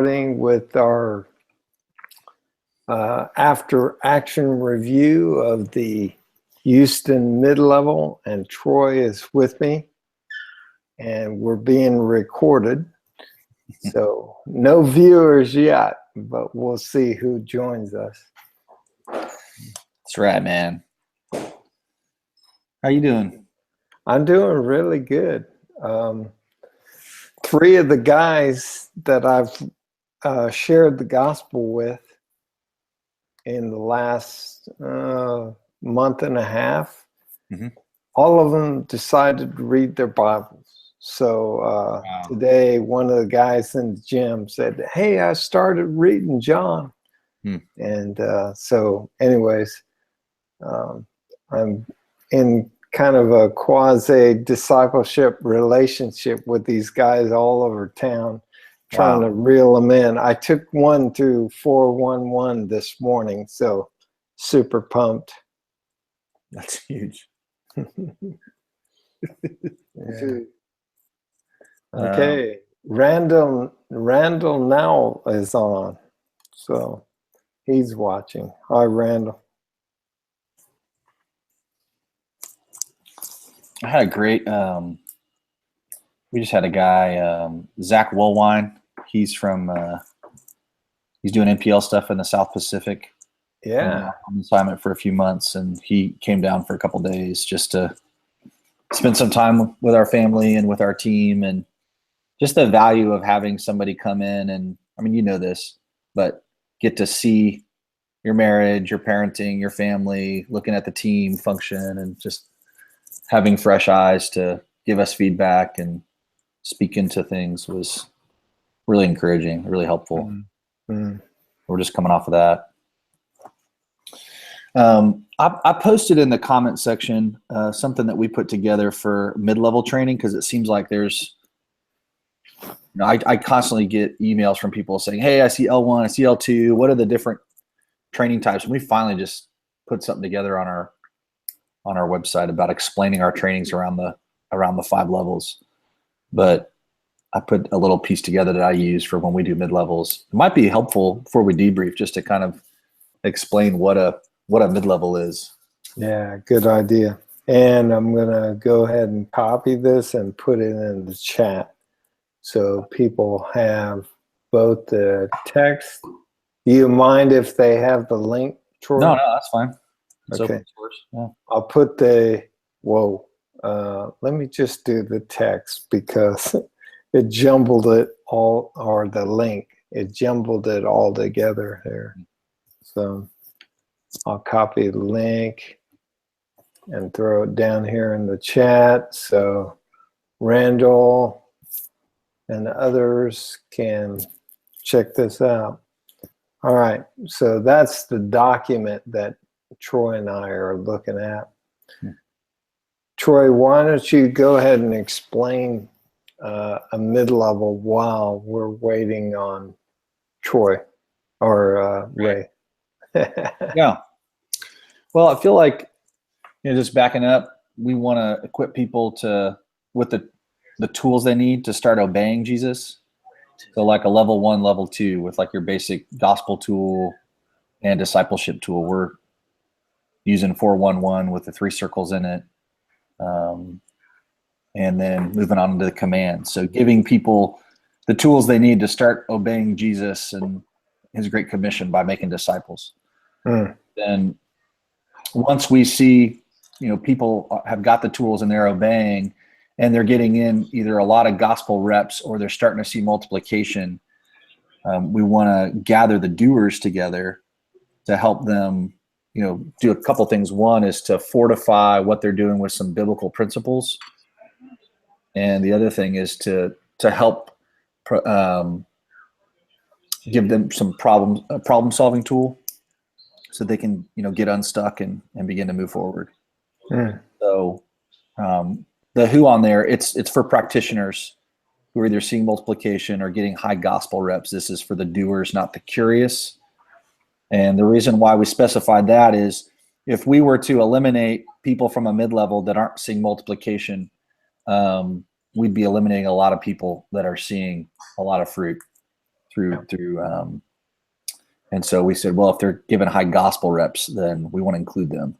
starting with our after action review of the Houston mid-level, and Troy is with me, and we're being recorded. So no viewers yet, but we'll see who joins us. That's right, man. How you doing? I'm doing really good. 3 of the guys that I've shared the gospel with in the last month and a half, all of them decided to read their Bibles. So Wow. Today, one of the guys in the gym said, "Hey, I started reading John." And so anyways, I'm in kind of a quasi discipleship relationship with these guys all over town, trying to reel them in. I took one through 411 this morning, so super pumped. That's huge. Yeah. Okay, Randall now is on, so he's watching. Hi, Randall. I had a great, we just had a guy, Zach Woolwine. He's from, he's doing NPL stuff in the South Pacific. Yeah. On assignment for a few months, and he came down for a couple days just to spend some time with our family and with our team, and just the value of having somebody come in and, I mean, you know this, but get to see your marriage, your parenting, your family, looking at the team function, and just having fresh eyes to give us feedback and speak into things was really encouraging, really helpful. We're just coming off of that. I posted in the comment section something that we put together for mid-level training, because it seems like there's, you know, I constantly get emails from people saying, "Hey, I see L1, I see L2. What are the different training types?" And we finally just put something together on our website about explaining our trainings around the 5 levels. But I put a little piece together that I use for when we do mid-levels. It might be helpful before we debrief, just to kind of explain what a mid-level is. Yeah, good idea. And I'm gonna go ahead and copy this and put it in the chat, so people have both the text. Do you mind if they have the link, Troy? No, that's fine. It's okay. Open source. Yeah. I'll put the, let me just do the text, because it jumbled it all, or the link, it jumbled it all together here. So I'll copy the link and throw it down here in the chat, so Randall and others can check this out. All right, so that's the document that Troy and I are looking at. Troy, why don't you go ahead and explain a mid-level while we're waiting on Troy or Ray. Yeah. Well, I feel like, you know, just backing up, we want to equip people with the tools they need to start obeying Jesus. So like a level 1, level 2 with like your basic gospel tool and discipleship tool. We're using 411 with the 3 circles in it. And then moving on to the commands. So giving people the tools they need to start obeying Jesus and his great commission by making disciples. Then once we see, you know, people have got the tools and they're obeying, and they're getting in either a lot of gospel reps or they're starting to see multiplication, we want to gather the doers together to help them, you know, do a couple things. One is to fortify what they're doing with some biblical principles. And the other thing is to help give them some problem solving tool, so they can, you know, get unstuck and begin to move forward. So the who on there, it's for practitioners who are either seeing multiplication or getting high gospel reps. This is for the doers, not the curious. And the reason why we specified that is, if we were to eliminate people from a mid-level that aren't seeing multiplication, we'd be eliminating a lot of people that are seeing a lot of fruit. and so we said, well, if they're given high gospel reps, then we want to include them.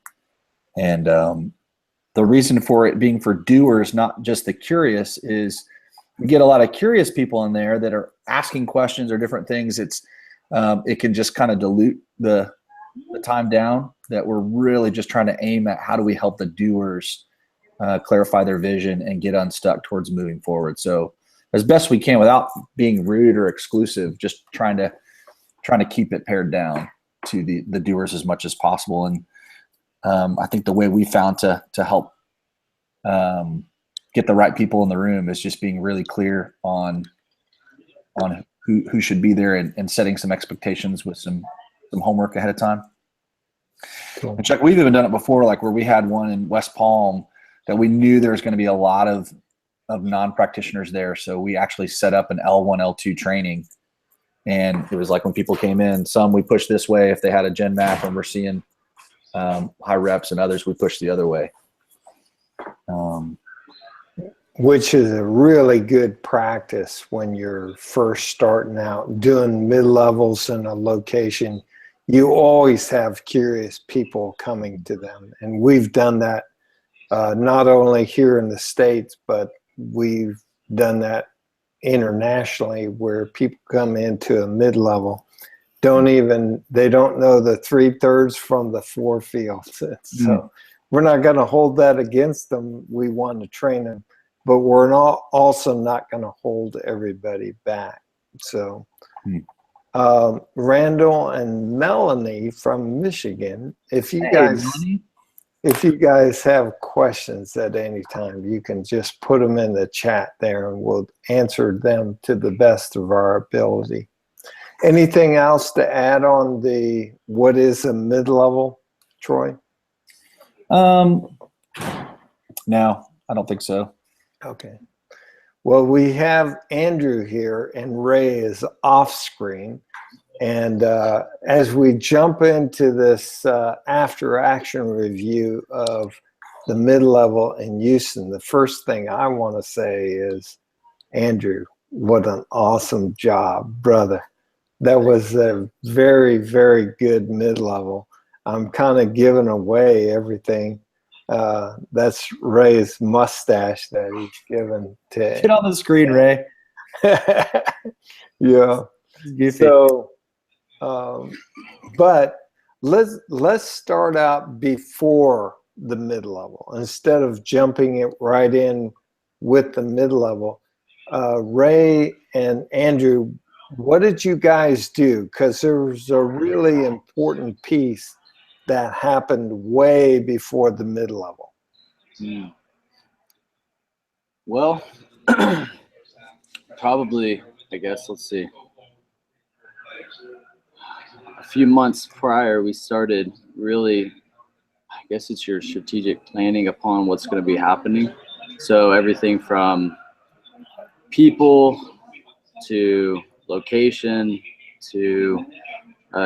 And the reason for it being for doers, not just the curious, is we get a lot of curious people in there that are asking questions or different things. It can just kind of dilute the time down, that we're really just trying to aim at how do we help the doers clarify their vision and get unstuck towards moving forward. So as best we can, without being rude or exclusive, just trying to keep it pared down to the doers as much as possible. And I think the way we found to help get the right people in the room is just being really clear on who should be there, and setting some expectations with some homework ahead of time. Cool. And Chuck, we've even done it before, like where we had one in West Palm that we knew there was going to be a lot of non-practitioners there. So we actually set up an L1, L2 training. And it was like when people came in, some we pushed this way if they had a gen map and we're seeing high reps, and others we push the other way. Which is a really good practice when you're first starting out doing mid-levels in a location. You always have curious people coming to them. And we've done that not only here in the States, but we've done that internationally, where people come into a mid-level, they don't know the 3/3 from the 4 fields. So we're not going to hold that against them. We want to train them, but we're also not going to hold everybody back. So Randall and Melanie from Michigan, if you guys have questions at any time, you can just put them in the chat there and we'll answer them to the best of our ability. Anything else to add on what is a mid-level, Troy? No, I don't think so. Okay. Well, we have Andrew here and Ray is off screen. And as we jump into this after action review of the mid-level in Houston, the first thing I want to say is, Andrew, what an awesome job, brother. That was a very, very good mid-level. I'm kind of giving away everything. That's Ray's mustache that he's given to. Get on the screen, Ray. Yeah. So, but let's start out before the mid-level instead of jumping it right in with the mid-level. Ray and Andrew, what did you guys do? Because there was a really important piece that happened way before the mid-level. Well, probably, I guess, let's see. A few months prior, we started really, I guess it's your strategic planning upon what's going to be happening. So everything from people to location to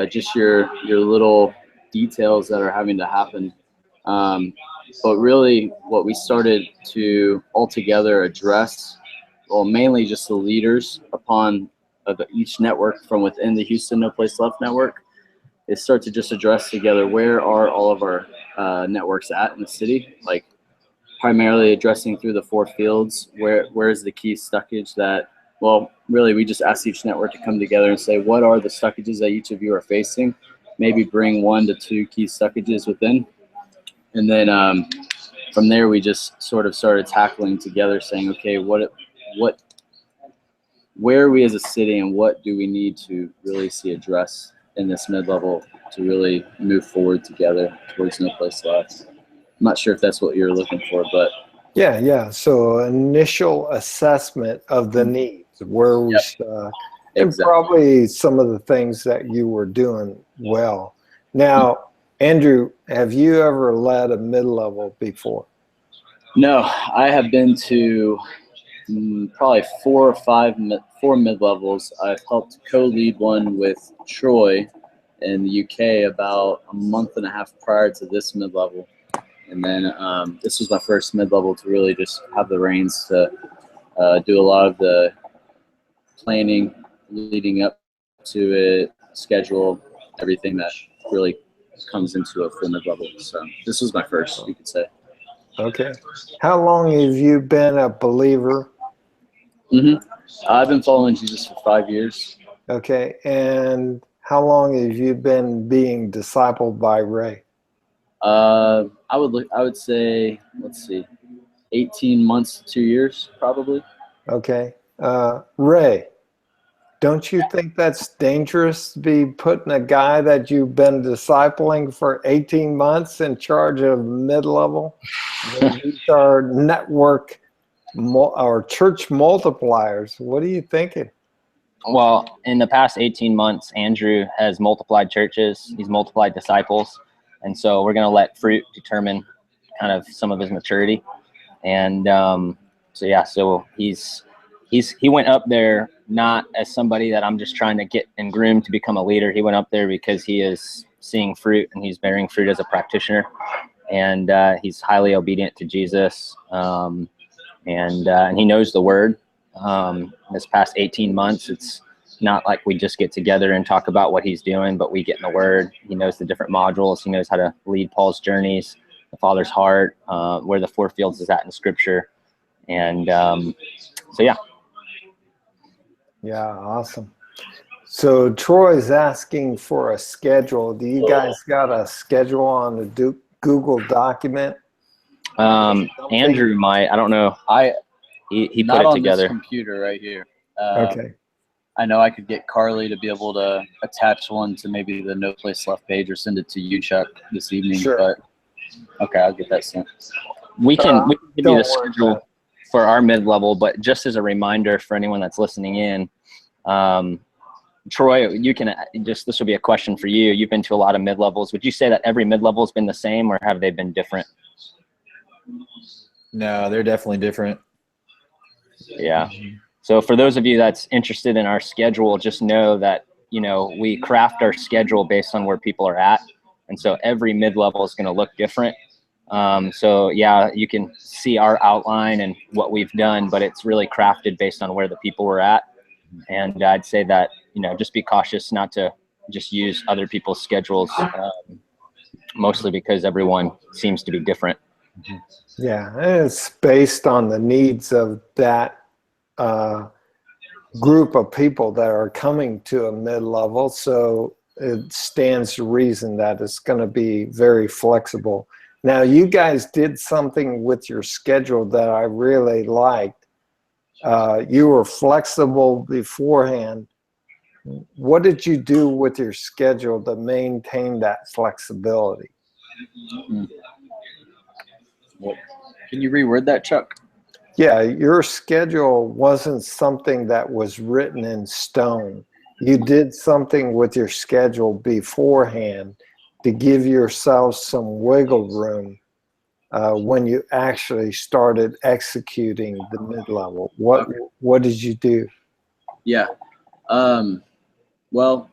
just your little details that are having to happen. But really what we started to altogether address, well, mainly just the leaders upon each network from within the Houston No Place Left network, is start to just address together where are all of our networks at in the city, like primarily addressing through the 4 fields, where is the key stuckage that, well, really we just asked each network to come together and say, what are the stuckages that each of you are facing? Maybe bring 1 to 2 key stuckages within. And then from there, we just sort of started tackling together, saying, okay, where are we as a city, and what do we need to really see addressed in this mid-level to really move forward together towards No Place Left? I'm not sure if that's what you're looking for, but yeah. So initial assessment of the needs, where we stuck, and probably some of the things that you were doing well. Now, Andrew, have you ever led a mid-level before? No, I have been to probably 4 or 5 mid-levels. I've helped co-lead one with Troy in the UK about a month and a half prior to this mid-level. And then this was my first mid-level to really just have the reins to do a lot of the planning leading up to it, schedule, everything that really comes into a full mid-level. So this was my first, you could say. Okay. How long have you been a believer? I've been following Jesus for 5 years. Okay. And how long have you been being discipled by Ray? I would say, let's see, 18 months to 2 years, probably. Okay. Ray, don't you think that's dangerous to be putting a guy that you've been discipling for 18 months in charge of mid-level? These are network or church multipliers. What are you thinking? Well, in the past 18 months, Andrew has multiplied churches. He's multiplied disciples. And so we're going to let fruit determine kind of some of his maturity. And so he went up there not as somebody that I'm just trying to get and groom to become a leader. He went up there because he is seeing fruit and he's bearing fruit as a practitioner. And he's highly obedient to Jesus. And he knows the word. This past 18 months, it's not like we just get together and talk about what he's doing, but we get in the word. He knows the different modules. He knows how to lead Paul's journeys, the Father's heart, where the 4 fields is at in Scripture. And yeah. Yeah, awesome. So Troy's asking for a schedule. Do you guys got a schedule on the Google document? Andrew might. I don't know. He Not put it on together. this computer right here. Okay. I know I could get Carlee to be able to attach one to maybe the No Place Left page or send it to you, Chuck, this evening. Sure. But okay, I'll get that sent. We can give you don't the worry schedule about for our mid-level, but just as a reminder for anyone that's listening in, Troy, you can this will be a question for you. You've been to a lot of mid-levels. Would you say that every mid-level has been the same, or have they been different? No, they're definitely different. Yeah. So for those of you that's interested in our schedule, just know that, we craft our schedule based on where people are at. And so every mid-level is going to look different. So yeah, you can see our outline and what we've done, but it's really crafted based on where the people were at. And I'd say that, just be cautious not to just use other people's schedules, mostly because everyone seems to be different. Yeah, and it's based on the needs of that group of people that are coming to a mid-level. So it stands to reason that it's going to be very flexible. Now, you guys did something with your schedule that I really liked. You were flexible beforehand. What did you do with your schedule to maintain that flexibility? Can you reword that, Chuck? Yeah, your schedule wasn't something that was written in stone. You did something with your schedule beforehand to give yourself some wiggle room when you actually started executing the mid-level. What did you do? Yeah. Well,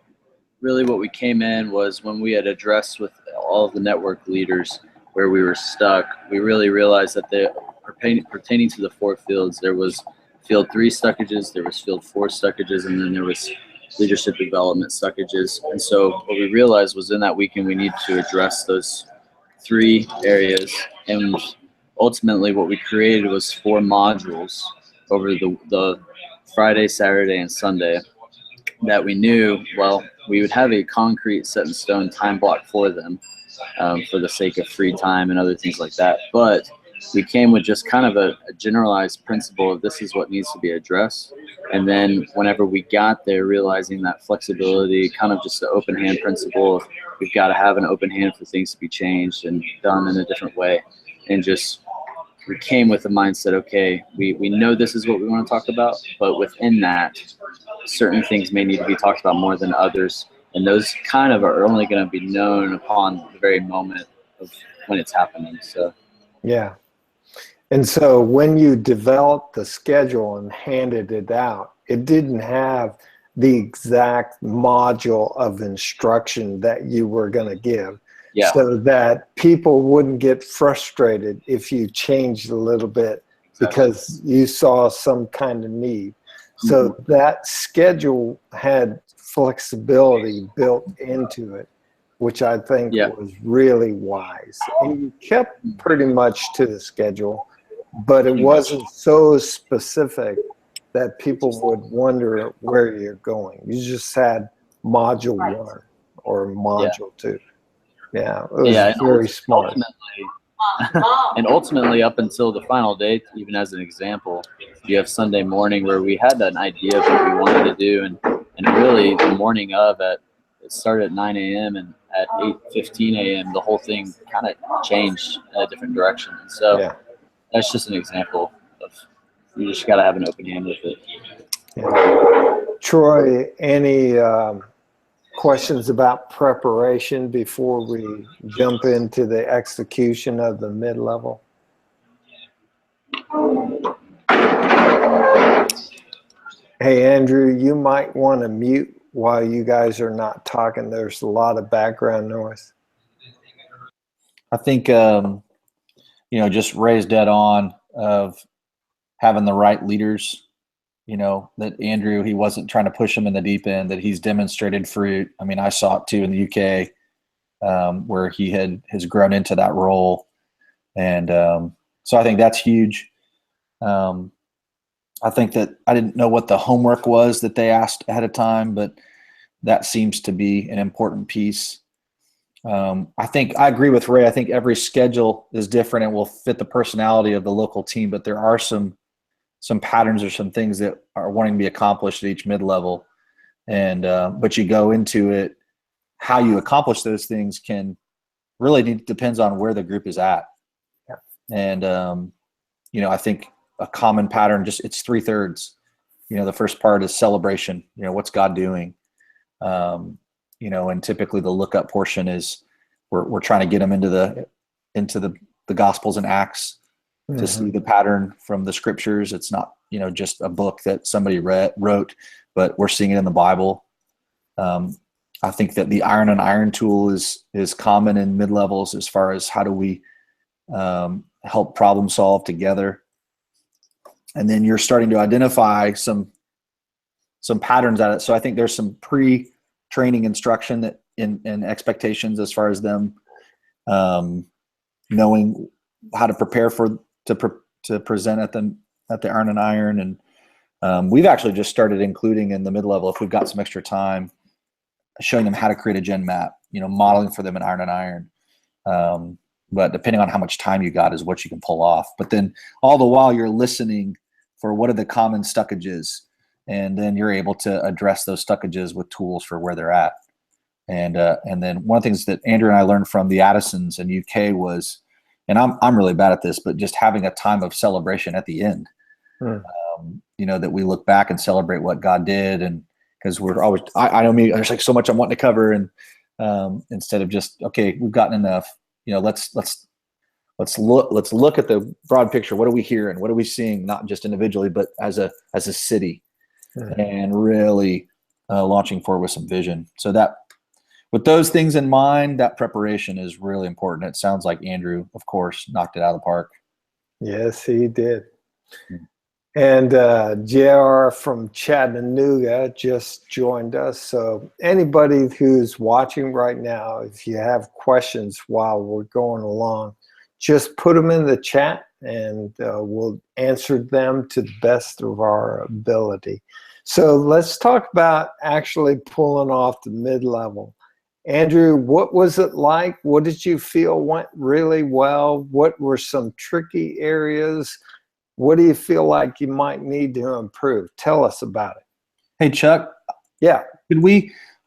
really what we came in was when we had addressed with all of the network leaders where we were stuck, we really realized that pertaining to the 4 fields, there was field 3 stuckages, there was field 4 stuckages, and then there was leadership development stuckages. And so what we realized was in that weekend we needed to address those 3 areas. And ultimately what we created was 4 modules over the Friday, Saturday, and Sunday that we knew, well, we would have a concrete set in stone time block for them for the sake of free time and other things like that. But we came with just kind of a generalized principle of this is what needs to be addressed. And then whenever we got there, realizing that flexibility, kind of just the open hand principle of we've got to have an open hand for things to be changed and done in a different way. And just we came with the mindset, okay, we know this is what we want to talk about, but within that, certain things may need to be talked about more than others. And those kind of are only going to be known upon the very moment of when it's happening. So, yeah. And so when you developed the schedule and handed it out, it didn't have the exact module of instruction that you were going to give. yeah. So that people wouldn't get frustrated if you changed a little bit because you saw some kind of need. So that schedule had flexibility built into it, which I think Yeah. was really wise. And you kept pretty much to the schedule, but it wasn't so specific that people would wonder where you're going. You just had module 1 or module 2. Yeah, it was Yeah, very smart. And ultimately, up until the final day, even as an example, you have Sunday morning where we had an idea of what we wanted to do, and really the morning of it started at 9 a.m. and at 8:15 a.m. the whole thing kind of changed in a different direction. And so Yeah. that's just an example of you just got to have an open hand with it. Yeah. Troy, any questions about preparation before we jump into the execution of the mid-level? Hey, Andrew, you might want to mute while you guys are not talking. There's a lot of background noise. I think, just Ray's dead on of having the right leaders, that Andrew, he wasn't trying to push him in the deep end, that he's demonstrated fruit. I mean, I saw it too in the UK, where he has grown into that role. And so I think that's huge. I think that I didn't know what the homework was that they asked ahead of time, but that seems to be an important piece. I think I agree with Ray. I think every schedule is different and will fit the personality of the local team, but there are some patterns or some things that are wanting to be accomplished at each mid-level. And but you go into it, how you accomplish those things depends on where the group is at. Yeah. And I think a common pattern, it's 3/3. The first part is celebration. What's God doing? And typically the lookup portion is we're trying to get them into the Gospels and Acts to see the pattern from the scriptures. It's not just a book that somebody wrote, but we're seeing it in the Bible. I think that the iron on iron tool is common in mid-levels as far as how do we help problem solve together. And then you're starting to identify some patterns at it. So I think there's some pre-training instruction that in expectations as far as them knowing how to prepare to present at the iron and iron. And we've actually just started including in the mid-level, if we've got some extra time, showing them how to create a gen map, modeling for them in iron and iron. But depending on how much time you got is what you can pull off. But then all the while you're listening for what are the common stuckages, and then you're able to address those stuckages with tools for where they're at. And then one of the things that Andrew and I learned from the Addisons in UK was, and I'm really bad at this, but just having a time of celebration at the end. That we look back and celebrate what God did, and because we're always, I know me, there's like so much I'm wanting to cover, and instead of just, okay, we've gotten enough, let's look at the broad picture. What are we hearing? What are we seeing? Not just individually, but as a city, and really launching forward with some vision. So that, with those things in mind, that preparation is really important. It sounds like Andrew, of course, knocked it out of the park. Yes, he did. And JR from Chattanooga just joined us. So anybody who's watching right now, if you have questions while we're going along, just put them in the chat and we'll answer them to the best of our ability. So let's talk about actually pulling off the mid-level. Andrew, what was it like? What did you feel went really well? What were some tricky areas? What do you feel like you might need to improve? Tell us about it. Hey, Chuck. Yeah.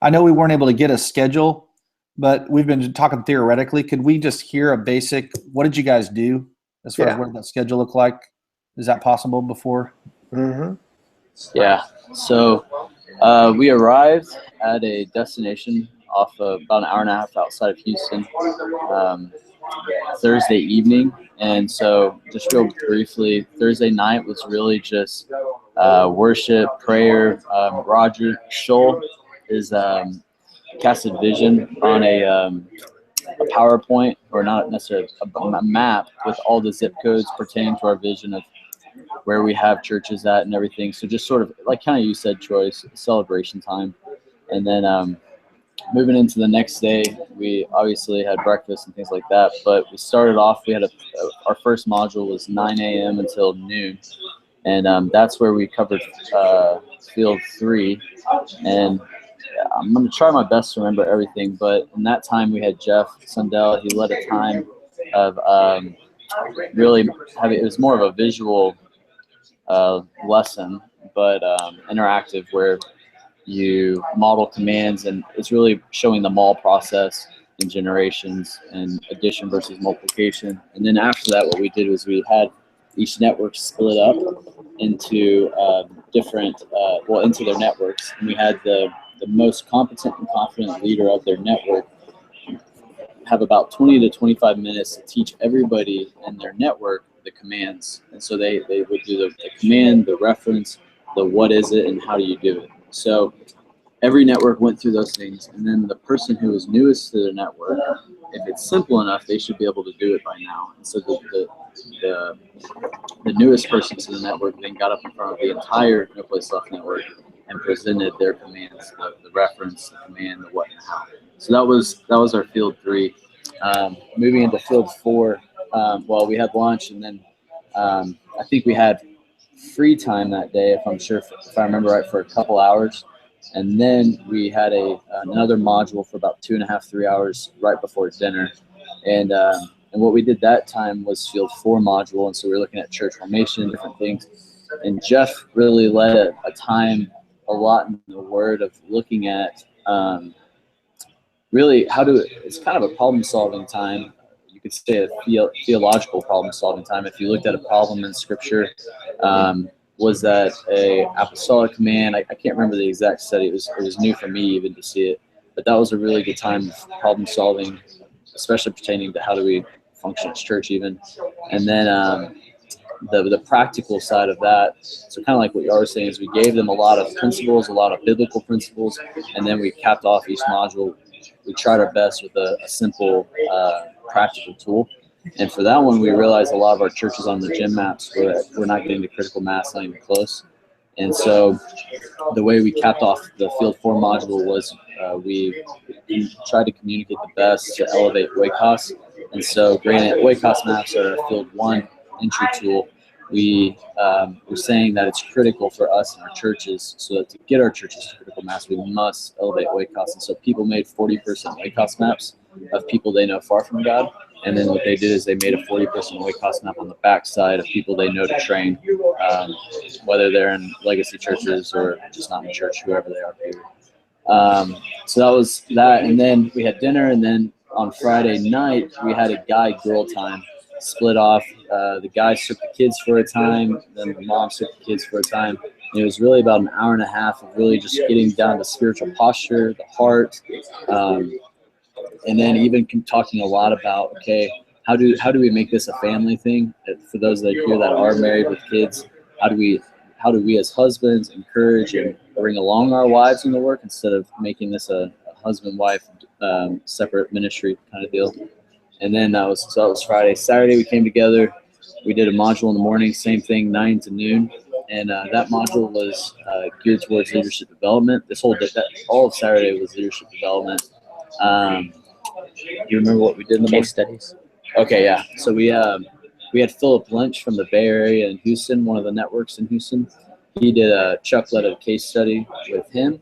I know we weren't able to get a schedule, but we've been talking theoretically. Could we just hear a basic, what did you guys do as far as what did that schedule look like? Is that possible before? Yeah. So we arrived at a destination off of about an hour and a half outside of Houston Thursday evening. And so just real briefly, Thursday night was really just worship, prayer. Roger Scholl is casted vision on a PowerPoint, or not necessarily a map, with all the zip codes pertaining to our vision of where we have churches at and everything. So just sort of like kind of you said, Troy, celebration time. And then moving into the next day, we obviously had breakfast and things like that. But we started off, we had our first module was 9 a.m. until noon. And that's where we covered field 3. And I'm going to try my best to remember everything. But in that time, we had Jeff Sundell. He led a time of really having, it was more of a visual lesson, but interactive, where you model commands, and it's really showing the mall process and generations and addition versus multiplication. And then after that, what we did was we had each network split up into different, into their networks, and we had the most competent and confident leader of their network have about 20 to 25 minutes to teach everybody in their network the commands. And so they would do the command, the reference, the what is it, and how do you do it. So every network went through those things, and then the person who was newest to the network, if it's simple enough, they should be able to do it by now. And so the newest person to the network then got up in front of the entire No Place Left network and presented their commands, the reference, the command, the what and how. So that was our field 3. Moving into field 4, we had lunch, and then I think we had free time that day, if I remember right, for a couple hours. And then we had another module for about 2.5, 3 hours right before dinner. And what we did that time was field 4 module. And so we were looking at church formation, different things. And Jeff really led a time a lot in the Word of looking at really it's kind of a problem solving time. You could say a theological problem solving time. If you looked at a problem in Scripture, was that a apostolic command? I can't remember the exact study. It was new for me even to see it, but that was a really good time of problem solving, especially pertaining to how do we function as church even. And then the practical side of that, so kind of like what you were saying, is we gave them a lot of principles, a lot of biblical principles, and then we capped off each module. We tried our best with a simple practical tool. And for that one, we realized a lot of our churches on the gym maps were not getting to critical mass, not even close. And so the way we capped off the field 4 module was we tried to communicate the best to elevate Waycos. And so granted, Waycos maps are a field 1 entry tool. We were saying that it's critical for us and our churches, so that to get our churches to critical mass, we must elevate Waycos. And so people made 40% Waycos maps of people they know far from God. And then what they did is they made a 40% Waycos map on the backside of people they know to train, whether they're in legacy churches or just not in church, whoever they are. So that was that. And then we had dinner, and then on Friday night, we had a guy-girl time split off. The guys took the kids for a time, then the moms took the kids for a time. And it was really about an hour and a half of really just getting down to spiritual posture, the heart, and then even talking a lot about, okay, how do we make this a family thing? For those that here that are married with kids, how do we as husbands encourage and bring along our wives in the work instead of making this a husband-wife separate ministry kind of deal? And then that was Friday. Saturday we came together. We did a module in the morning, same thing, 9 to noon. And that module was geared towards leadership development. All of Saturday was leadership development. You remember what we did in the Case studies. Okay, yeah. So we had Philip Lynch from the Bay Area in Houston, one of the networks in Houston. He did Chuck led a case study with him,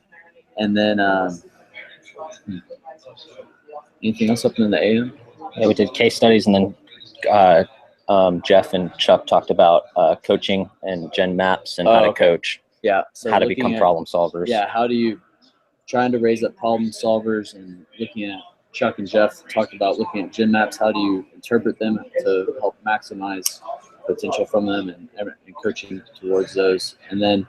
and then anything else up in the AM? Yeah, we did case studies, and then Jeff and Chuck talked about coaching and gen maps and how to coach. Yeah. So how to become problem solvers. Yeah. How do you trying to raise up problem solvers, and looking at Chuck and Jeff talked about looking at gen maps. How do you interpret them to help maximize potential from them and coaching towards those? And then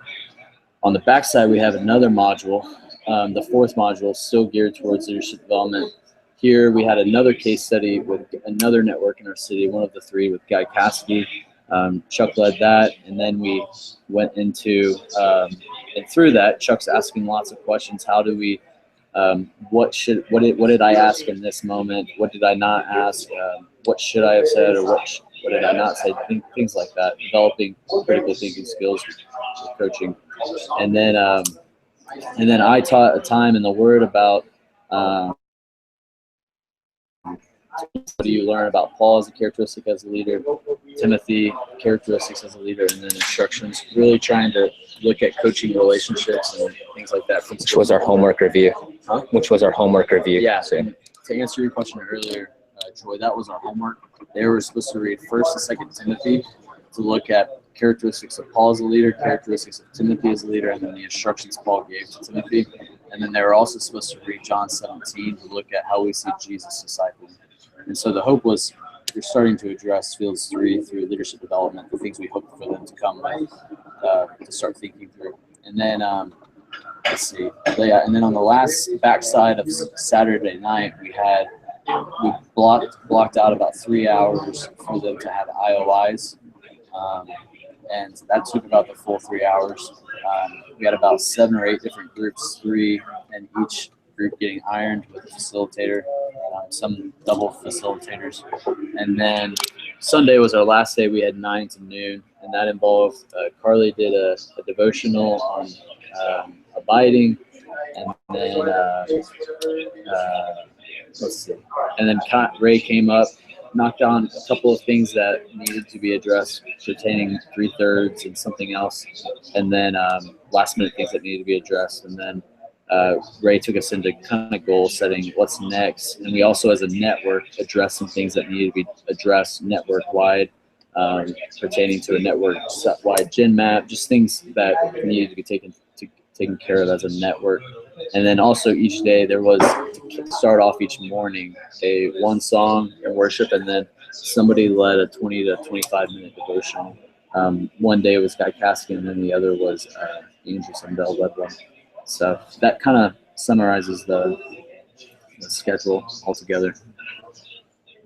on the backside, we have another module. The 4th module, still geared towards leadership development. Here we had another case study with another network in our city, one of the 3 with Guy Caskey. Chuck led that, and then we went into and through that, Chuck's asking lots of questions. How do we? What did I ask in this moment? What did I not ask? What should I have said, or what did I not say? Things like that. Developing critical thinking skills with coaching, and then And then I taught a time in the Word about what do you learn about Paul as a characteristic as a leader, Timothy, characteristics as a leader, and then instructions, really trying to look at coaching relationships and things like that. Which was our homework review. Huh? Which was our homework review. Yeah, So. and to answer your question earlier, Troy, that was our homework. They were supposed to read 1st and 2nd Timothy to look at characteristics of Paul as a leader, characteristics of Timothy as a leader, and then the instructions Paul gave to Timothy. And then they were also supposed to read John 17 to look at how we see Jesus discipling. And so the hope was you're starting to address Fields 3 through leadership development, the things we hope for them to come with, to start thinking through. And then, let's see. Yeah, and then on the last backside of Saturday night, we blocked out about 3 hours for them to have IOIs. And that took about the full 3 hours. We had about 7 or 8 different groups, 3 and each group getting ironed with a facilitator, some double facilitators. And then Sunday was our last day. We had 9 to noon, and that involved Carlee did a devotional on abiding, and then let's see, and then Ray came up, knocked on a couple of things that needed to be addressed pertaining 3/3 and something else, and then last minute things that needed to be addressed, and then Ray took us into kind of goal setting, what's next, and we also as a network addressed some things that needed to be addressed network wide, pertaining to a network wide gen map, just things that needed to be taken care of as a network. And then also each day there was, to start off each morning, one song and worship, and then somebody led a 20 to 25 minute devotion. One day it was Guy Caskian, and then the other was Andrew Sundell led one. So that kind of summarizes the schedule altogether.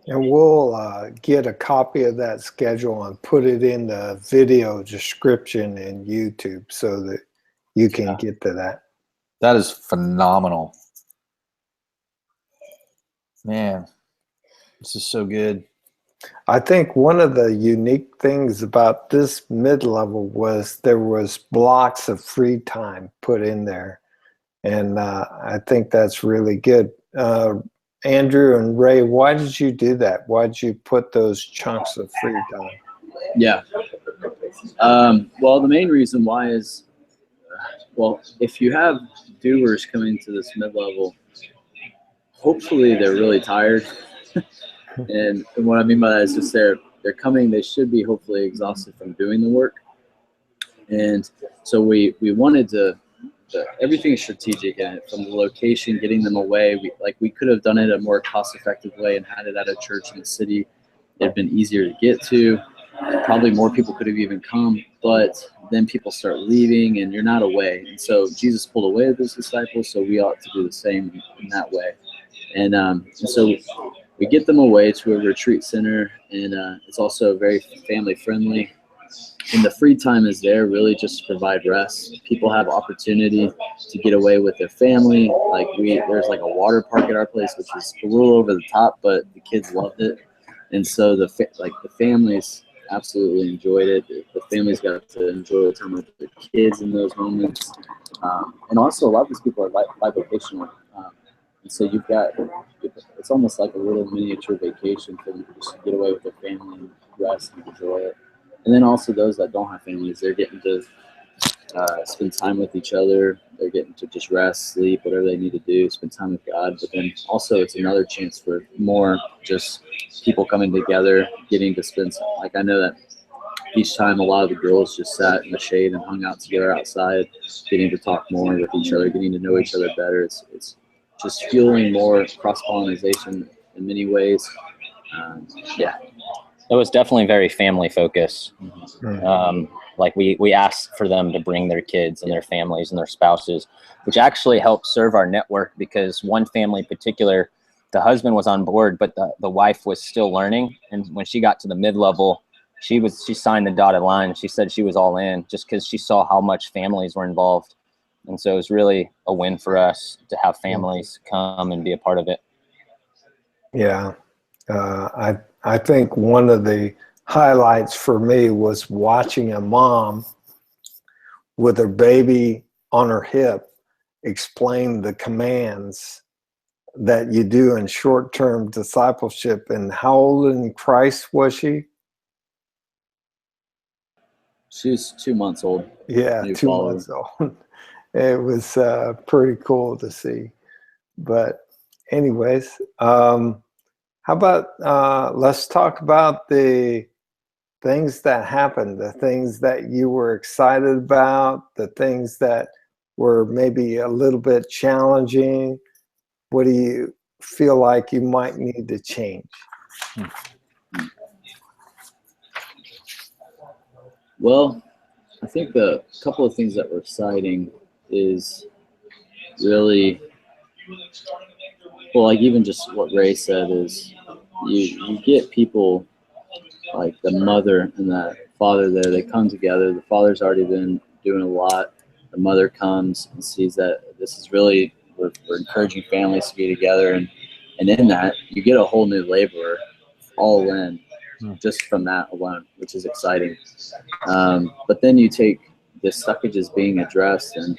And we'll get a copy of that schedule and put it in the video description in YouTube so that you can get to that. That is phenomenal. Man, this is so good. I think one of the unique things about this mid-level was there was blocks of free time put in there. And I think that's really good. Andrew and Ray, why did you do that? Why did you put those chunks of free time? Yeah. Well, the main reason why is, if you have doers coming to this mid-level, hopefully they're really tired. And what I mean by that is just they're coming, they should be hopefully exhausted from doing the work. And so we wanted to, everything is strategic, and from the location, getting them away, we could have done it a more cost-effective way and had it at a church in the city. It'd been easier to get to. Probably more people could have even come, but then people start leaving and you're not away. And so Jesus pulled away with his disciples, so we ought to do the same in that way. And so we get them away to a retreat center, and it's also very family friendly. And the free time is there really just to provide rest. People have opportunity to get away with their family. There's like a water park at our place, which is a little over the top, but the kids loved it. And so the families absolutely enjoyed it. The families got to enjoy time with their kids in those moments. And also a lot of these people are bivocational. And so it's almost like a little miniature vacation for them to just get away with their family and rest and enjoy it. And then also those that don't have families, they're getting to spend time with each other. They're getting to just rest, sleep, whatever they need to do, spend time with God. But then also it's another chance for more just people coming together, getting to spend some, I know that each time a lot of the girls just sat in the shade and hung out together outside, getting to talk more with each other, getting to know each other better. It's just fueling more cross-pollination in many ways. It was definitely very family focused. We asked for them to bring their kids and their families and their spouses, which actually helped serve our network, because one family in particular, the husband was on board, but the wife was still learning. And when she got to the mid-level, she signed the dotted line. She said she was all in just because she saw how much families were involved. And so it was really a win for us to have families come and be a part of it. Yeah. I think one of the highlights for me was watching a mom with her baby on her hip explain the commands that you do in short-term discipleship. And how old in Christ was she? She's 2 months old. Yeah, New 2 follower. months old. It was pretty cool to see. But anyways, how about let's talk about the things that happened, the things that you were excited about, the things that were maybe a little bit challenging. What do you feel like you might need to change? Well, I think the couple of things that were exciting is really, well, like even just what Ray said is you get people like the mother and the father there, they come together. The father's already been doing a lot. The mother comes and sees that this is really, we're encouraging families to be together. And in that, you get a whole new laborer all in just from that alone, which is exciting. But then you take the stockages being addressed, and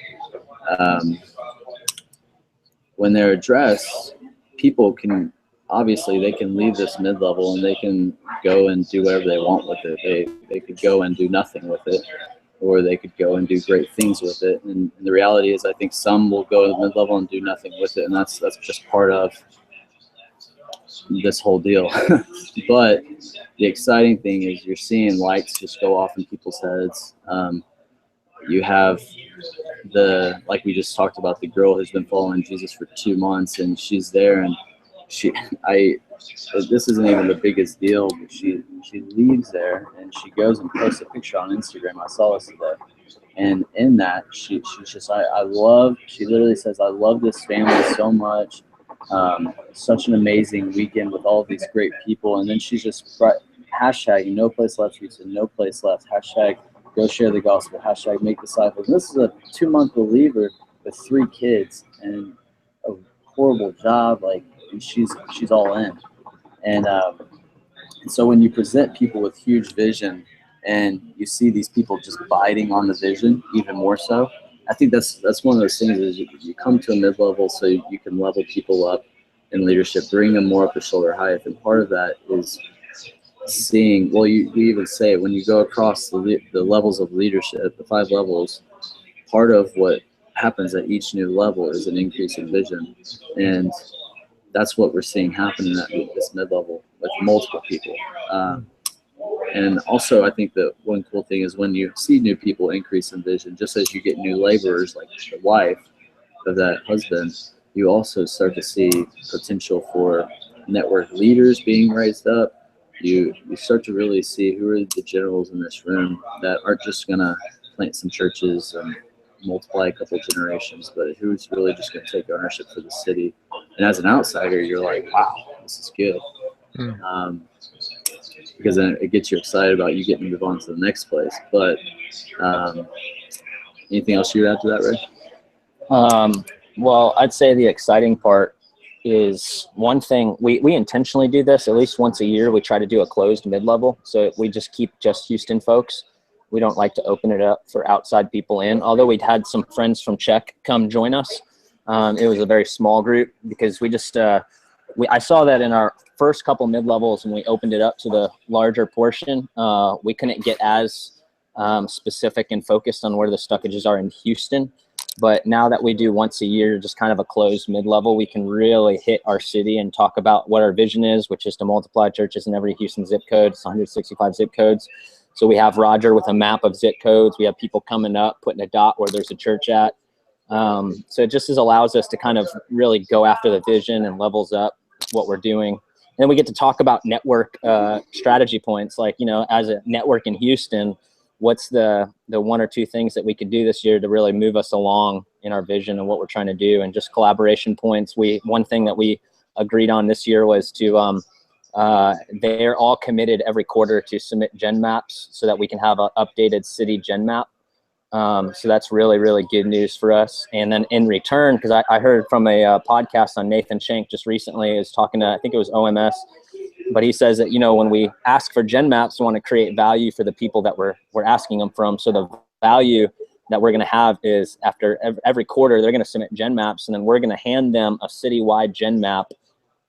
when they're addressed, people can, obviously they can leave this mid-level and they can go and do whatever they want with it. They could go and do nothing with it, or they could go and do great things with it. And the reality is, I think some will go to the mid-level and do nothing with it, and that's just part of this whole deal. But the exciting thing is you're seeing lights just go off in people's heads. You have like we just talked about, the girl who's been following Jesus for 2 months, and she's there, and this isn't even the biggest deal, but she leaves there and she goes and posts a picture on Instagram. I saw this today. And in that, she's just, she literally says, I love this family so much. Such an amazing weekend with all of these great people. And then she's just hashtag no place left, Houston, no place left, hashtag go share the gospel, hashtag make disciples. And this is a 2-month believer with 3 kids and a horrible job, and she's all in. And so when you present people with huge vision and you see these people just biting on the vision even more so, I think that's one of those things is you come to a mid-level so you can level people up in leadership, bring them more up to shoulder height. And part of that is seeing, well, you even say when you go across the levels of leadership, the 5 levels, part of what happens at each new level is an increase in vision. And that's what we're seeing happen at this mid-level with multiple people. And also, I think that one cool thing is when you see new people increase in vision, just as you get new laborers, like the wife of that husband, you also start to see potential for network leaders being raised up. You start to really see who are the generals in this room that aren't just going to plant some churches and multiply a couple generations, but who's really just going to take ownership for the city. And as an outsider, you're like, wow, this is good. Because then it gets you excited about you getting to move on to the next place. But anything else you would add to that, Ray? Well, I'd say the exciting part is one thing, we intentionally do this at least once a year. We try to do a closed mid-level. So we just keep just Houston folks. We don't like to open it up for outside people in, although we'd had some friends from Czech come join us. It was a very small group because we just, I saw that in our first couple mid-levels when we opened it up to the larger portion, we couldn't get as specific and focused on where the stockages are in Houston. But now that we do once a year, just kind of a closed mid-level, we can really hit our city and talk about what our vision is, which is to multiply churches in every Houston zip code. It's 165 zip codes. So we have Roger with a map of zip codes. We have people coming up, putting a dot where there's a church at. So it just allows us to kind of really go after the vision and levels up what we're doing. And then we get to talk about network strategy points, like, as a network in Houston, what's the 1 or 2 things that we could do this year to really move us along in our vision and what we're trying to do, and just collaboration points. One thing that we agreed on this year was to they're all committed every quarter to submit gen maps so that we can have an updated city gen map. So that's really, really good news for us. And then in return, because I heard from a podcast on Nathan Shank just recently, is talking to, I think it was OMS, but he says that, when we ask for gen maps, we want to create value for the people that we're asking them from. So the value that we're going to have is after every quarter, they're going to submit gen maps, and then we're going to hand them a citywide gen map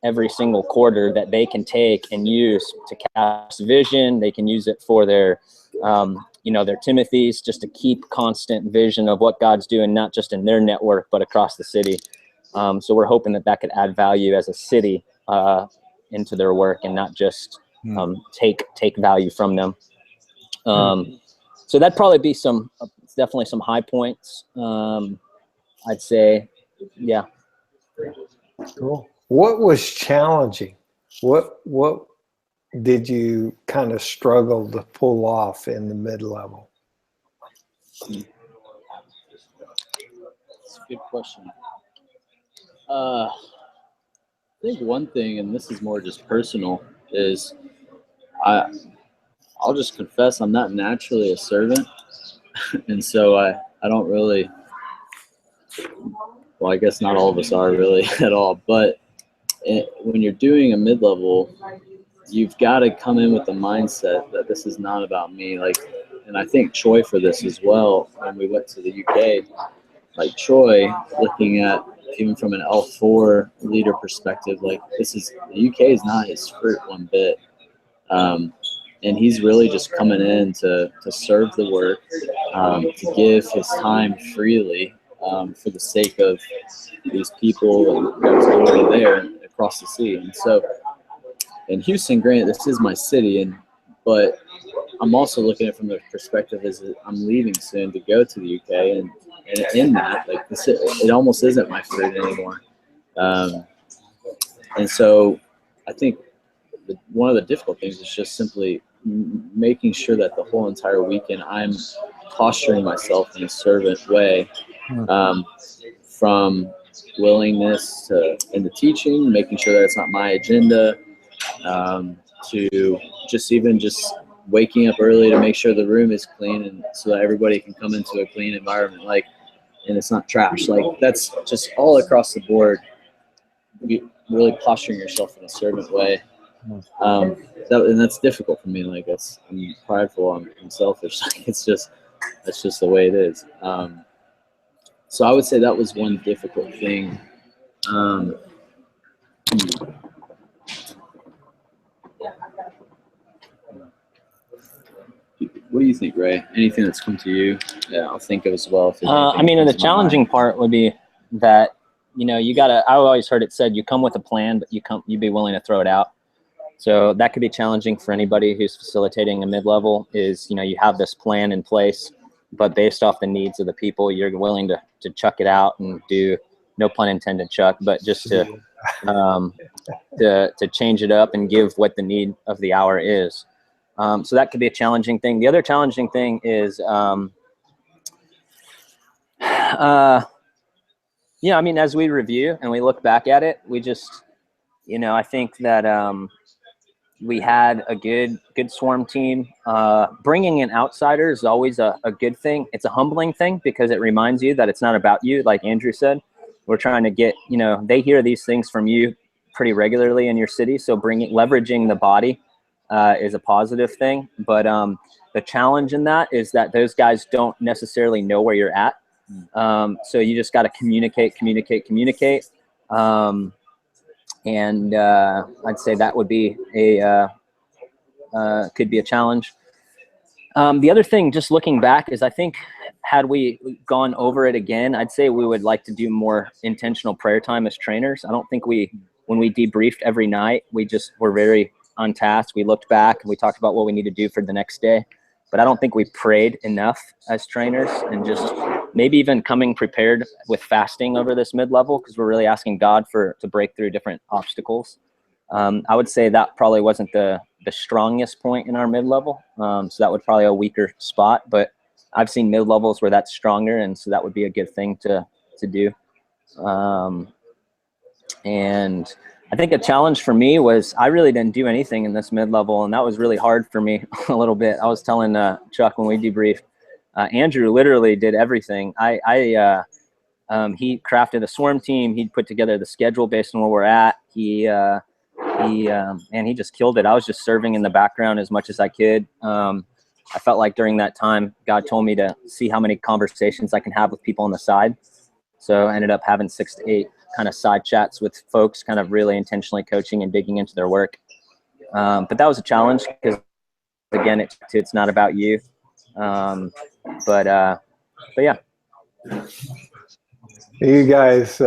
every single quarter that they can take and use to cast vision. They can use it for their, their Timothys, just to keep constant vision of what God's doing, not just in their network, but across the city. So we're hoping that could add value as a city into their work and not just take value from them. So that'd probably be definitely some high points. I'd say, yeah. Cool. What was challenging? What did you kind of struggle to pull off in the mid-level? That's a good question. I think one thing, and this is more just personal, is I'll just confess I'm not naturally a servant. And so I don't really, well, I guess not all of us are really at all, but when you're doing a mid-level, you've got to come in with the mindset that this is not about me. Like, and I think Troy for this as well, when we went to the UK, like Troy, looking at even from an L4 leader perspective, like the UK is not his fruit one bit. And he's really just coming in to serve the work, to give his time freely for the sake of these people and God's glory there and across the sea. And so in Houston, granted, this is my city, but I'm also looking at it from the perspective is that I'm leaving soon to go to the UK, and in that, like it almost isn't my fruit anymore. And so I think one of the difficult things is just simply making sure that the whole entire weekend I'm posturing myself in a servant way, from willingness in the teaching, making sure that it's not my agenda, to just waking up early to make sure the room is clean and so that everybody can come into a clean environment, like, and it's not trash. Like, that's just all across the board, really posturing yourself in a servant way. And that's difficult for me. Like, I'm prideful, I'm selfish. Like, that's just the way it is. So I would say that was one difficult thing. What do you think, Ray? Anything that's come to you? Yeah, I'll think of as well. I mean, the challenging part would be that, I always heard it said, you come with a plan, but you be willing to throw it out. So that could be challenging for anybody who's facilitating a mid-level is, you have this plan in place, but based off the needs of the people, you're willing to chuck it out and do, no pun intended, Chuck, but just to change it up and give what the need of the hour is. So that could be a challenging thing. The other challenging thing is, as we review and we look back at it, we just, I think that we had a good swarm team. Bringing in outsiders is always a good thing. It's a humbling thing because it reminds you that it's not about you. Like Andrew said, we're trying to get, they hear these things from you pretty regularly in your city. So leveraging the body is a positive thing. But the challenge in that is that those guys don't necessarily know where you're at. So you just got to communicate. And I'd say that would be could be a challenge. The other thing, just looking back, is I think had we gone over it again, I'd say we would like to do more intentional prayer time as trainers. I don't think when we debriefed every night, we just were very on task. We looked back and we talked about what we need to do for the next day. But I don't think we prayed enough as trainers, and just maybe even coming prepared with fasting over this mid-level, because we're really asking God to break through different obstacles. I would say that probably wasn't the strongest point in our mid-level. So that would probably a weaker spot, but I've seen mid-levels where that's stronger, and so that would be a good thing to do. And I think a challenge for me was I really didn't do anything in this mid-level, and that was really hard for me a little bit. I was telling Chuck when we debriefed, Andrew literally did everything. He crafted a swarm team. He put together the schedule based on where we're at. He just killed it. I was just serving in the background as much as I could. I felt like during that time, God told me to see how many conversations I can have with people on the side. So I ended up having 6 to 8 kind of side chats with folks, kind of really intentionally coaching and digging into their work. But that was a challenge because, again, it's not about you. But yeah. You guys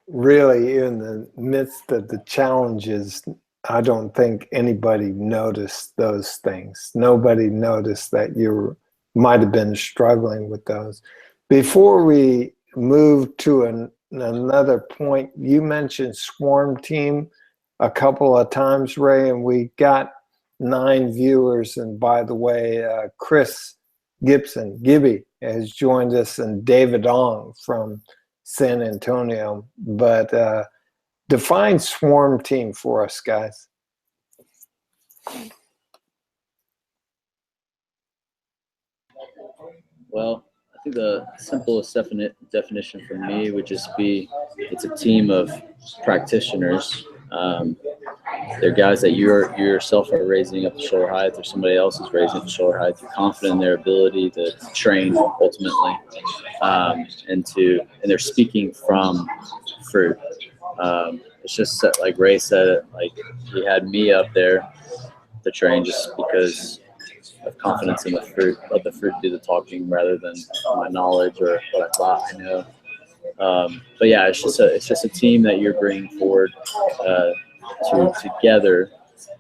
really, in the midst of the challenges, I don't think anybody noticed those things. Nobody noticed that you might have been struggling with those. Before we move to another point, you mentioned Swarm Team a couple of times, Ray, and we got 9 viewers. And by the way, Chris Gibby has joined us, and David Ong from San Antonio. But define Swarm Team for us, guys. Well, I think the simplest definition for me would just be it's a team of practitioners. They're guys that you yourself are raising up to shoulder height, or somebody else is raising up to shoulder height. You're confident in their ability to train ultimately, and they're speaking from fruit. It's just like Ray said, like he had me up there to train just because of confidence in the fruit. Let the fruit do the talking rather than my knowledge or what I thought I know. But yeah, it's just a team that you're bringing forward together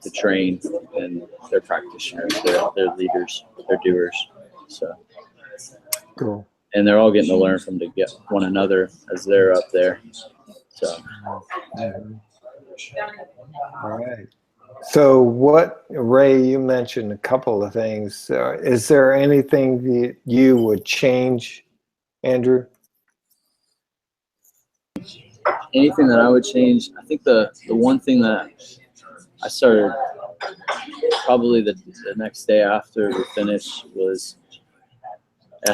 to train, and they're practitioners, they're leaders, they're doers. So Cool. And they're all getting to learn from one another as they're up there. So. All right. So what, Ray, you mentioned a couple of things. Is there anything that you would change, Andrew? Anything that I would change, I think the one thing that I started probably the next day after we finished was, I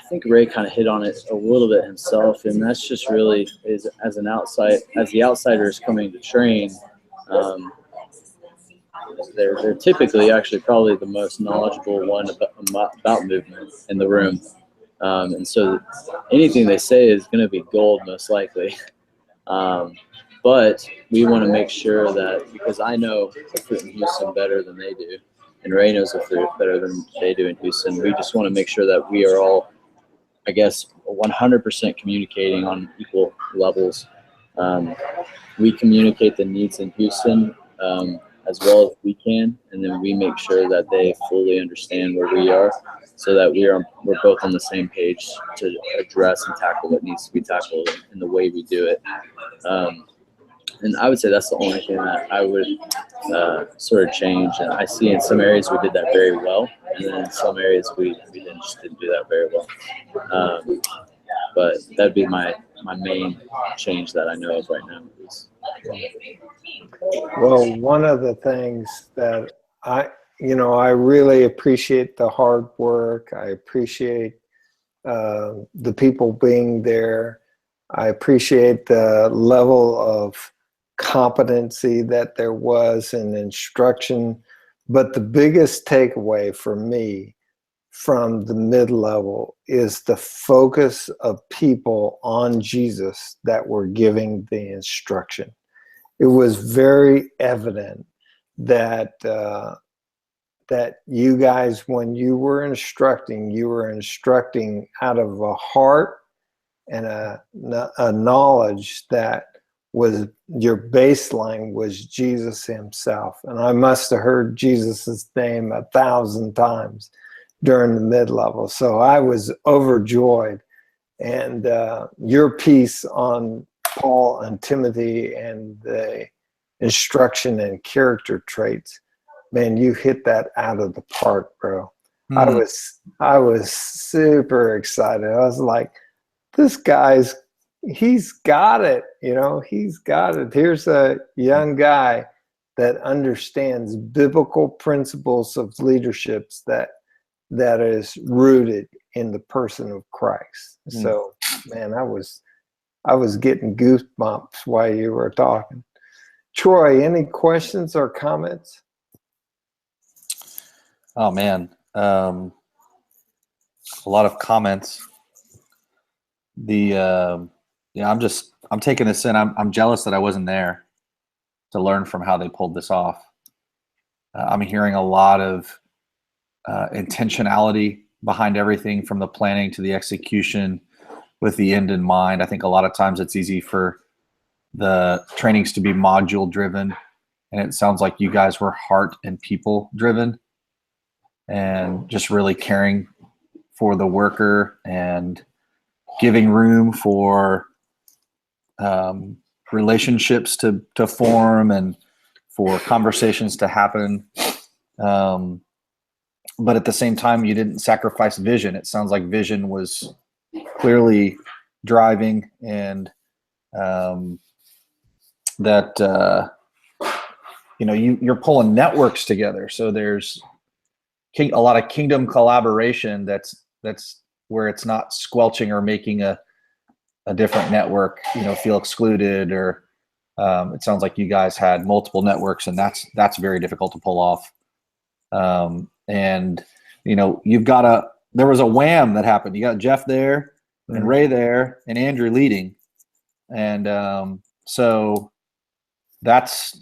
think Ray kind of hit on it a little bit himself, and that's just really is as the outsider is coming to train, they're typically actually probably the most knowledgeable one about movement in the room, and so anything they say is going to be gold most likely. But we want to make sure that, because I know the fruit in Houston better than they do, and Ray knows the fruit better than they do in Houston, we just want to make sure that we are all, I guess, 100% communicating on equal levels. We communicate the needs in Houston as well as we can, and then we make sure that they fully understand where we are, so that we're both on the same page to address and tackle what needs to be tackled in the way we do it. And I would say that's the only thing that I would sort of change. And I see in some areas we did that very well, and then in some areas we didn't do that very well. But that'd be my main change that I know of right now. Well, one of the things that I really appreciate the hard work. I appreciate the people being there. I appreciate the level of competency that there was in instruction. But the biggest takeaway for me from the mid-level is the focus of people on Jesus that were giving the instruction. It was very evident that that you guys, when you were instructing out of a heart and a knowledge that was your baseline was Jesus himself. And I must have heard Jesus's name 1,000 times during the mid-level. So I was overjoyed. And your piece on Paul and Timothy and the instruction and character traits, man, you hit that out of the park, bro. I was super excited. I was like, this guy's, he's got it, he's got it. Here's a young guy that understands biblical principles of leaderships that is rooted in the person of Christ. So, man, I was getting goosebumps while you were talking. Troy, any questions or comments? Oh man, a lot of comments. Yeah, I'm taking this in. I'm jealous that I wasn't there to learn from how they pulled this off. I'm hearing a lot of intentionality behind everything, from the planning to the execution, with the end in mind. I think a lot of times it's easy for the trainings to be module driven, and it sounds like you guys were heart and people driven, and just really caring for the worker and giving room for relationships to form and for conversations to happen. But at the same time, you didn't sacrifice vision. It sounds like vision was clearly driving, and that you're pulling networks together. So there's a lot of kingdom collaboration. That's where it's not squelching or making a different network feel excluded, or it sounds like you guys had multiple networks, and that's very difficult to pull off. And there was a wham that happened. You got Jeff there and Ray there and Andrew leading. And so that's,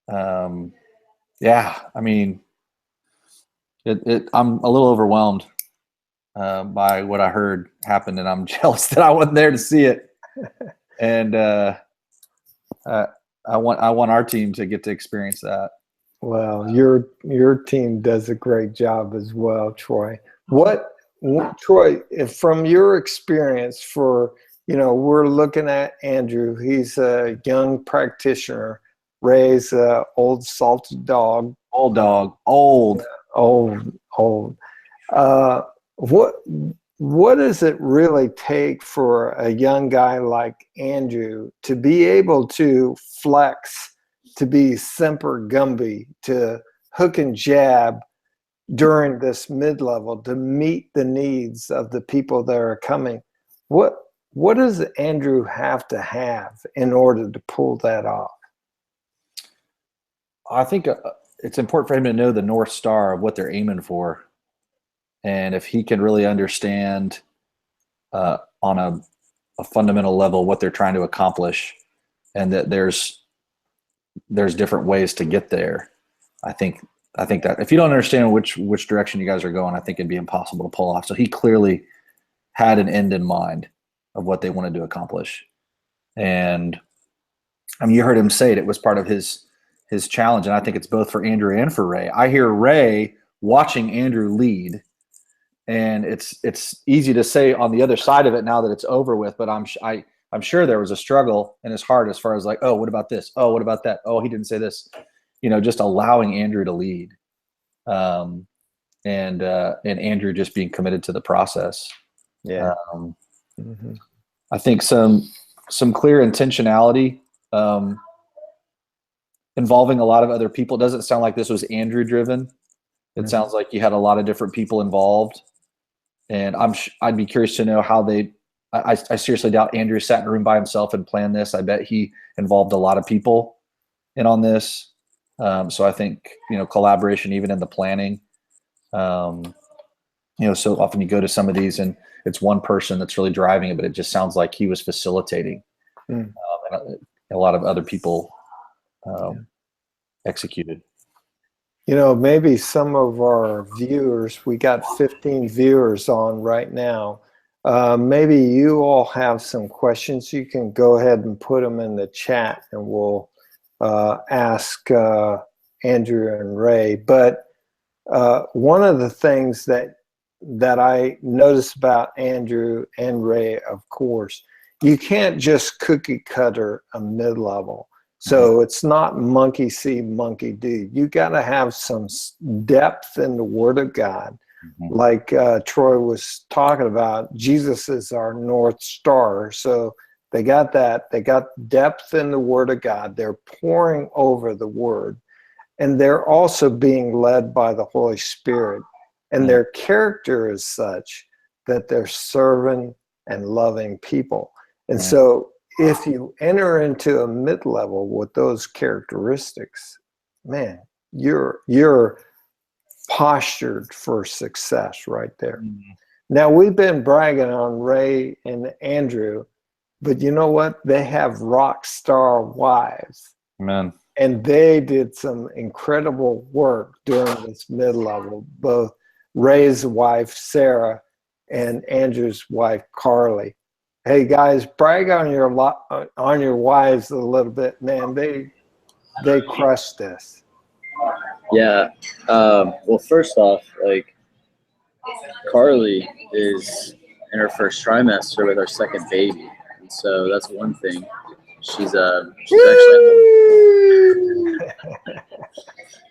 yeah, I mean, I'm a little overwhelmed by what I heard happened, and I'm jealous that I wasn't there to see it. And I want our team to get to experience that. Well, your team does a great job as well, Troy. Troy, from your experience, we're looking at Andrew. He's a young practitioner. Ray's an old salted dog. Old dog. Old. What does it really take for a young guy like Andrew to be able to flex, to be Semper Gumby, to hook and jab during this mid-level, to meet the needs of the people that are coming? What does Andrew have to have in order to pull that off? I think it's important for him to know the North Star of what they're aiming for. And if he can really understand on a fundamental level what they're trying to accomplish, and that there's different ways to get there. I think that if you don't understand which direction you guys are going, I think it'd be impossible to pull off. So he clearly had an end in mind of what they wanted to accomplish. And I mean, you heard him say it was part of his challenge. And I think it's both for Andrew and for Ray. I hear Ray watching Andrew lead, and it's easy to say on the other side of it now that it's over with, but I'm sure there was a struggle in his heart as far as like, oh, what about this? Oh, what about that? Oh, he didn't say this. Just allowing Andrew to lead, and Andrew just being committed to the process. Yeah. I think some clear intentionality, involving a lot of other people. It doesn't sound like this was Andrew driven. It sounds like you had a lot of different people involved, and I'd be curious to know how I seriously doubt Andrew sat in a room by himself and planned this. I bet he involved a lot of people in on this. So I think, collaboration, even in the planning, so often you go to some of these and it's one person that's really driving it, but it just sounds like he was facilitating. And a lot of other people executed. Maybe some of our viewers, we got 15 viewers on right now. Maybe you all have some questions. You can go ahead and put them in the chat, and we'll ask Andrew and Ray. But one of the things that I noticed about Andrew and Ray, of course, you can't just cookie cutter a mid-level. So it's not monkey see, monkey do. You got to have some depth in the Word of God. Like Troy was talking about, Jesus is our North Star. So they got that. They got depth in the Word of God. They're pouring over the Word. And they're also being led by the Holy Spirit. And their character is such that they're serving and loving people. And so if you enter into a mid-level with those characteristics, man, you're postured for success right there. Mm-hmm. Now, we've been bragging on Ray and Andrew, but you know what? They have rock star wives. Amen. And they did some incredible work during this mid-level, both Ray's wife, Sarah, and Andrew's wife, Carlee. Hey, guys, brag on your wives a little bit. Man, they crushed this. Yeah. Well, first off, like, Carlee is in her first trimester with our second baby, and so that's one thing. She's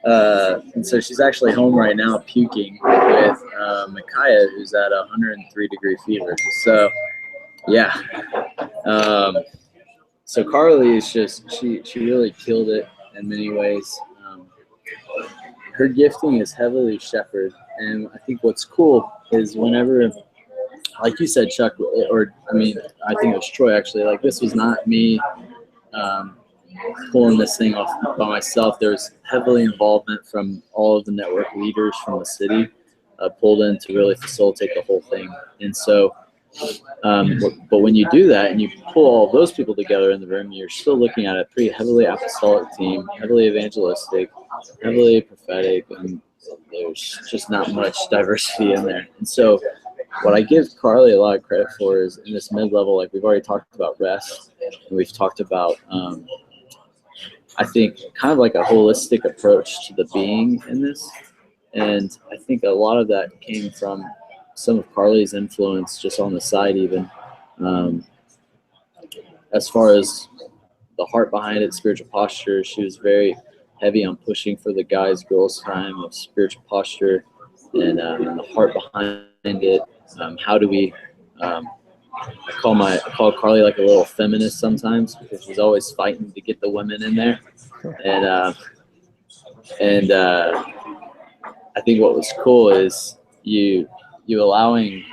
and so she's actually home right now puking with Micaiah, who's at 103-degree fever. So yeah. So Carlee is just she really killed it in many ways. Her gifting is heavily shepherd, and I think what's cool is whenever, like you said, Chuck, or I mean, I think it was Troy actually. Like, this was not me pulling this thing off by myself. There was heavily involvement from all of the network leaders from the city, pulled in to really facilitate the whole thing. And so, but when you do that and you pull all of those people together in the room, you're still looking at a pretty heavily apostolic team, heavily evangelistic, heavily prophetic, and there's just not much diversity in there. And so what I give Carlee a lot of credit for is in this mid-level, like we've already talked about rest, and we've talked about, I think, kind of like a holistic approach to the being in this. And I think a lot of that came from some of Carlee's influence just on the side even. As far as the heart behind it, spiritual posture, she was very heavy on pushing for the guys, girls time of spiritual posture and the heart behind it. How do we, I call Carlee like a little feminist sometimes because she's always fighting to get the women in there. And I think what was cool is you allowing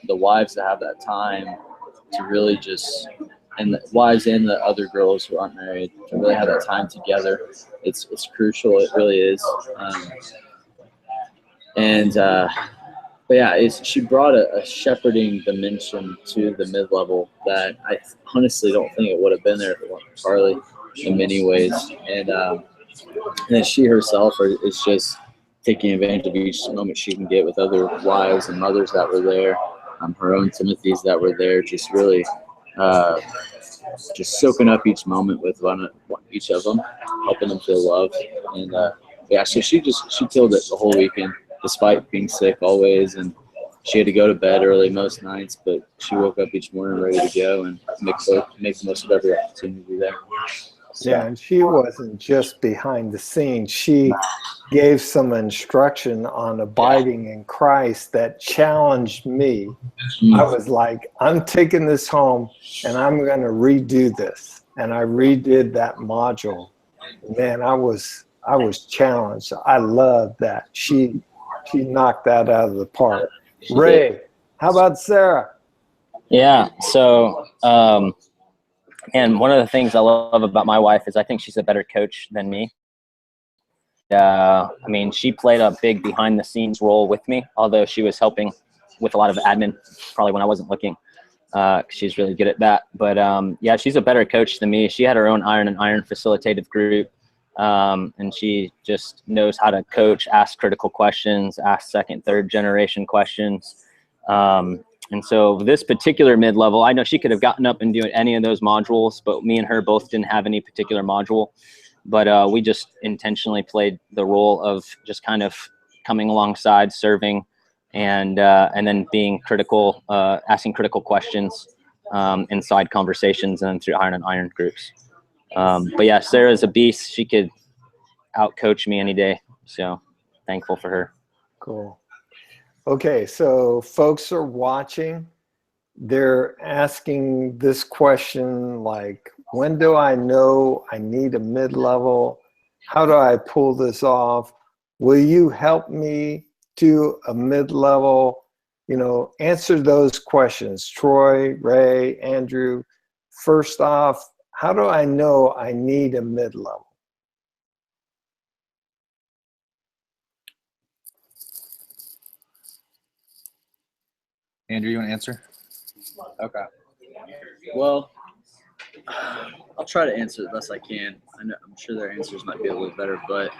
the wives to have that time to really just, and the wives and the other girls who aren't married, to really have that time together. It's crucial. It really is. But yeah, she brought a shepherding dimension to the mid-level that I honestly don't think it would have been there if it wasn't for Carlee in many ways. And then she herself is just taking advantage of each moment she can get with other wives and mothers that were there, her own Timothys that were there, just really just soaking up each moment with each of them, helping them feel loved. And yeah, so she killed it the whole weekend, despite being sick always, and she had to go to bed early most nights, but she woke up each morning ready to go and make the most of every opportunity there. So. Yeah, and she wasn't just behind the scenes. She gave some instruction on abiding in Christ that challenged me. I was like, I'm taking this home and I'm going to redo this. And I redid that module. Man, I was challenged. I loved that. She knocked that out of the park. Ray, how about Sarah? Yeah, so and one of the things I love about my wife is I think she's a better coach than me. I mean, she played a big behind-the-scenes role with me, although she was helping with a lot of admin, probably when I wasn't looking. She's really good at that. But, yeah, she's a better coach than me. She had her own Iron and Iron facilitative group, and she just knows how to coach, ask critical questions, ask second, third generation questions. And so this particular mid-level, I know she could have gotten up and doing any of those modules, but me and her both didn't have any particular module. But we just intentionally played the role of just kind of coming alongside, serving, and then being critical, asking critical questions inside conversations and through Iron and Iron groups. But yeah, Sarah's a beast. She could out-coach me any day. So thankful for her. Cool. Okay, so folks are watching. They're asking this question like, when do I know I need a mid-level? How do I pull this off? Will you help me do a mid-level? You know, answer those questions. Troy, Ray, Andrew. First off, how do I know I need a mid-level? Andrew, you want to answer? Okay. Well, I'll try to answer the best I can. I'm sure their answers might be a little better, but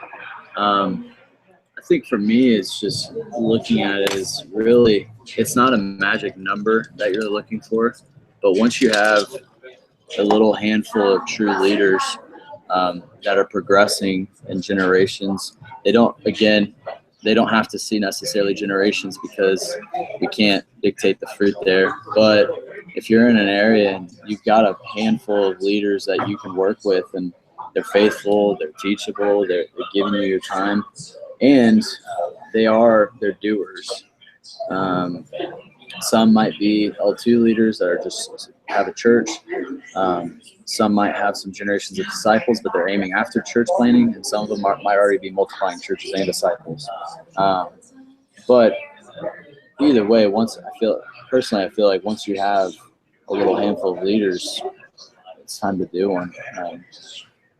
I think for me, it's just looking at it as really, it's not a magic number that you're looking for, but once you have a little handful of true leaders that are progressing in generations, they don't have to see necessarily generations because we can't dictate the fruit there. But if you're in an area and you've got a handful of leaders that you can work with and they're faithful, they're teachable, they're giving you your time, and they're doers. Some might be L2 leaders that are just have a church. Some might have some generations of disciples, but they're aiming after church planting, and some of them might already be multiplying churches and disciples. But either way, I feel like once you have a little handful of leaders, it's time to do one.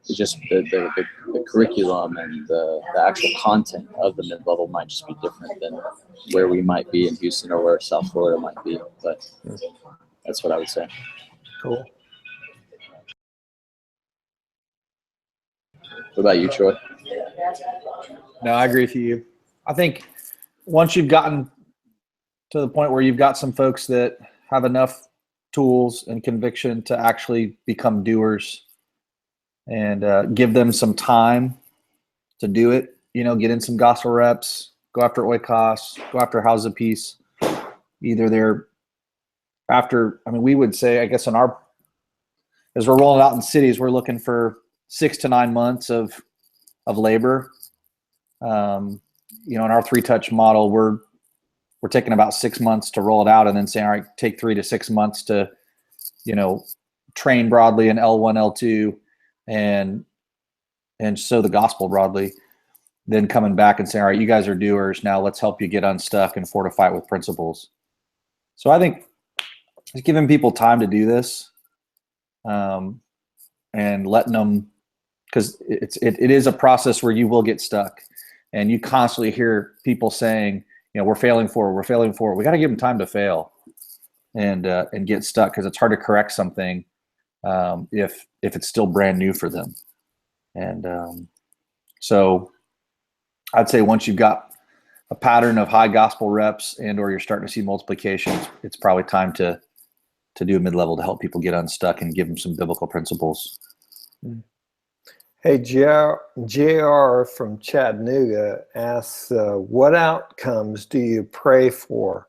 It's just the curriculum and the actual content of the mid-level might just be different than where we might be in Houston or where South Florida might be. But that's what I would say. Cool. What about you, Troy? No, I agree with you. I think once you've gotten to the point where you've got some folks that have enough tools and conviction to actually become doers, and give them some time to do it, get in some gospel reps, go after oikos, go after house of peace. Either they're after, we would say, I guess as we're rolling out in cities, we're looking for 6 to 9 months of labor. In our 3-touch model, we're taking about 6 months to roll it out and then saying, all right, take 3 to 6 months to, train broadly in L1, L2, and sow the gospel broadly, then coming back and saying, all right, you guys are doers. Now let's help you get unstuck and fortify it with principles. So I think just giving people time to do this, and letting them, because it is a process where you will get stuck, and you constantly hear people saying, we're failing forward. We got to give them time to fail and get stuck, because it's hard to correct something if it's still brand new for them. And so I'd say once you've got a pattern of high gospel reps or you're starting to see multiplication, it's probably time to do a mid-level to help people get unstuck and give them some biblical principles. Hey, JR from Chattanooga asks, what outcomes do you pray for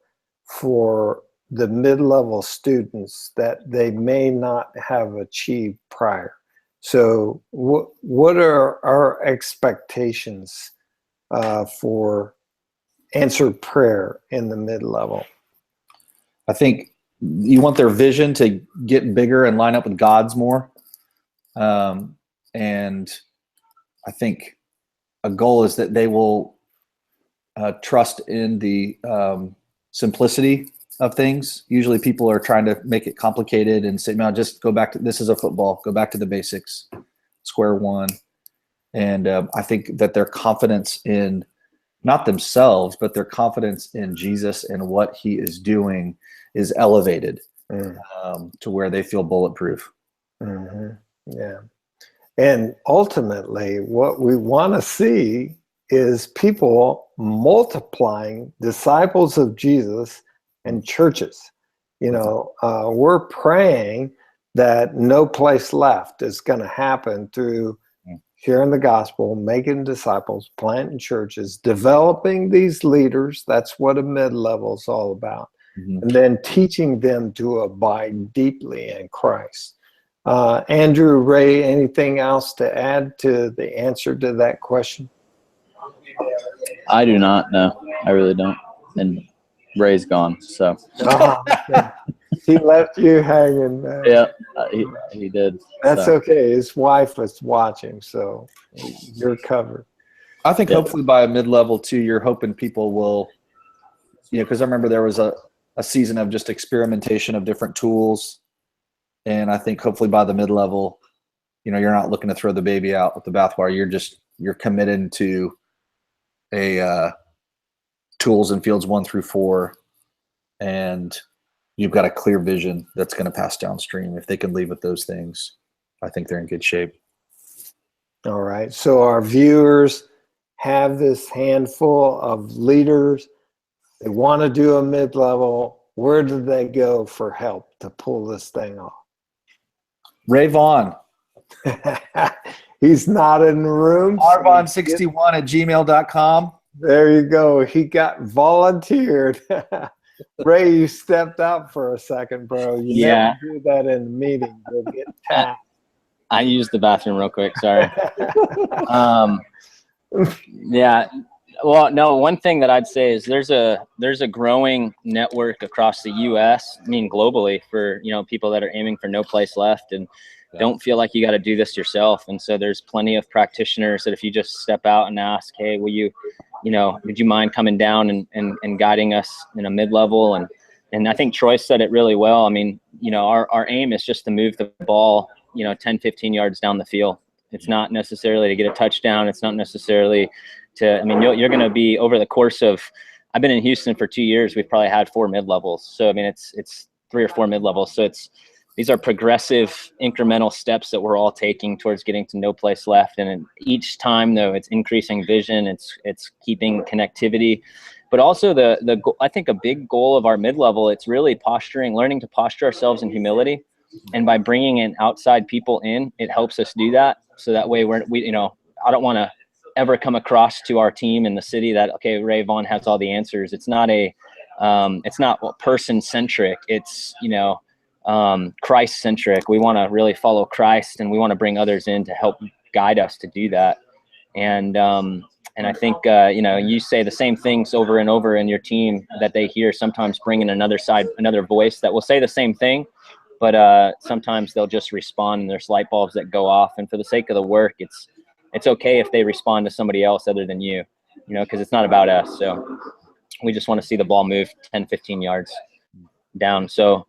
the mid-level students that they may not have achieved prior? So what are our expectations for answered prayer in the mid-level? I think you want their vision to get bigger and line up with God's more. And I think a goal is that they will trust in the simplicity of things. Usually people are trying to make it complicated and say, no, just go back to, this is a football, go back to the basics, square one. And I think that their confidence in not themselves, but their confidence in Jesus and what he is doing is elevated to where they feel bulletproof. Mm-hmm. Yeah. And ultimately, what we want to see is people multiplying disciples of Jesus and churches. We're praying that no place left is going to happen through sharing the gospel, making disciples, planting churches, developing these leaders. That's what a mid-level is all about. Mm-hmm. And then teaching them to abide deeply in Christ. Andrew, Ray, anything else to add to the answer to that question? I do not. No, I really don't. And Ray's gone, so. He left you hanging there. Yeah, he did. That's okay. His wife was watching, so you're covered. I think hopefully by a mid-level too, you're hoping people will, because I remember there was a season of just experimentation of different tools. And I think hopefully by the mid-level, you're not looking to throw the baby out with the bathwater. You're committed to a tools in fields 1 through 4 and you've got a clear vision that's going to pass downstream. If they can lead with those things, I think they're in good shape. All right. So our viewers have this handful of leaders. They want to do a mid-level. Where do they go for help to pull this thing off? Ray Vaughn. He's not in the room. rvaughn61@gmail.com. There you go. He got volunteered. Ray, you stepped up for a second, bro. You never do that in a meeting. You'll get tapped. I used the bathroom real quick. Sorry. Yeah. Well, no, one thing that I'd say is there's a growing network across the U.S., I mean, globally, for, people that are aiming for no place left and don't feel like you got to do this yourself. And so there's plenty of practitioners that if you just step out and ask, hey, will you, would you mind coming down and guiding us in a mid-level? And I think Troy said it really well. I mean, our aim is just to move the ball, 10, 15 yards down the field. It's not necessarily to get a touchdown. It's not necessarily you're going to be over the course of, I've been in Houston for 2 years. We've probably had 4 mid-levels. So, I mean, it's 3 or 4 mid-levels. So these are progressive incremental steps that we're all taking towards getting to no place left. And each time though, it's increasing vision, it's keeping connectivity, but also I think a big goal of our mid-level, it's really learning to posture ourselves in humility. And by bringing in outside people in, it helps us do that. So that way I don't want to ever come across to our team in the city that, okay, Ray Vaughn has all the answers. It's not it's not person centric. It's, Christ centric. We want to really follow Christ, and we want to bring others in to help guide us to do that. And I think, you say the same things over and over in your team that they hear, sometimes bringing another voice that will say the same thing, but sometimes they'll just respond and there's light bulbs that go off. And for the sake of the work, it's okay if they respond to somebody else other than you, because it's not about us. So we just want to see the ball move 10, 15 yards down. So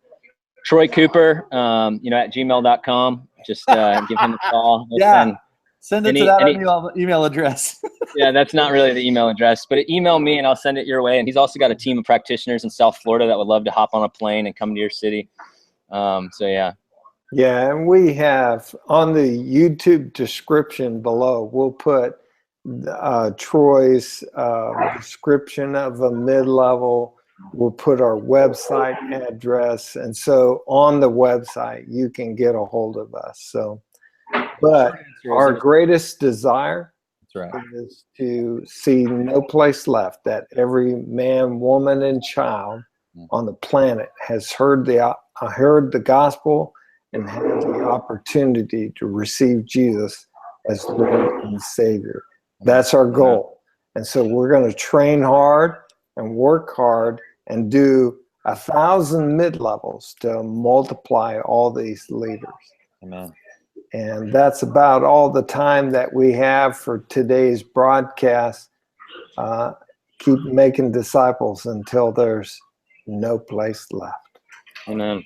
Troy Cooper, at gmail.com, just give him a call. Send it to that email address. Yeah, that's not really the email address, but email me and I'll send it your way. And he's also got a team of practitioners in South Florida that would love to hop on a plane and come to your city. Yeah, and we have on the YouTube description below, we'll put Troy's description of a mid-level. We'll put our website address. And so on the website, you can get a hold of us. So, but our greatest desire is to see no place left, that every man, woman, and child on the planet has heard the gospel and had the opportunity to receive Jesus as Lord and Savior. That's our goal. And so we're going to train hard and work hard and do 1,000 mid-levels to multiply all these leaders. Amen. And that's about all the time that we have for today's broadcast. Keep making disciples until there's no place left. Amen.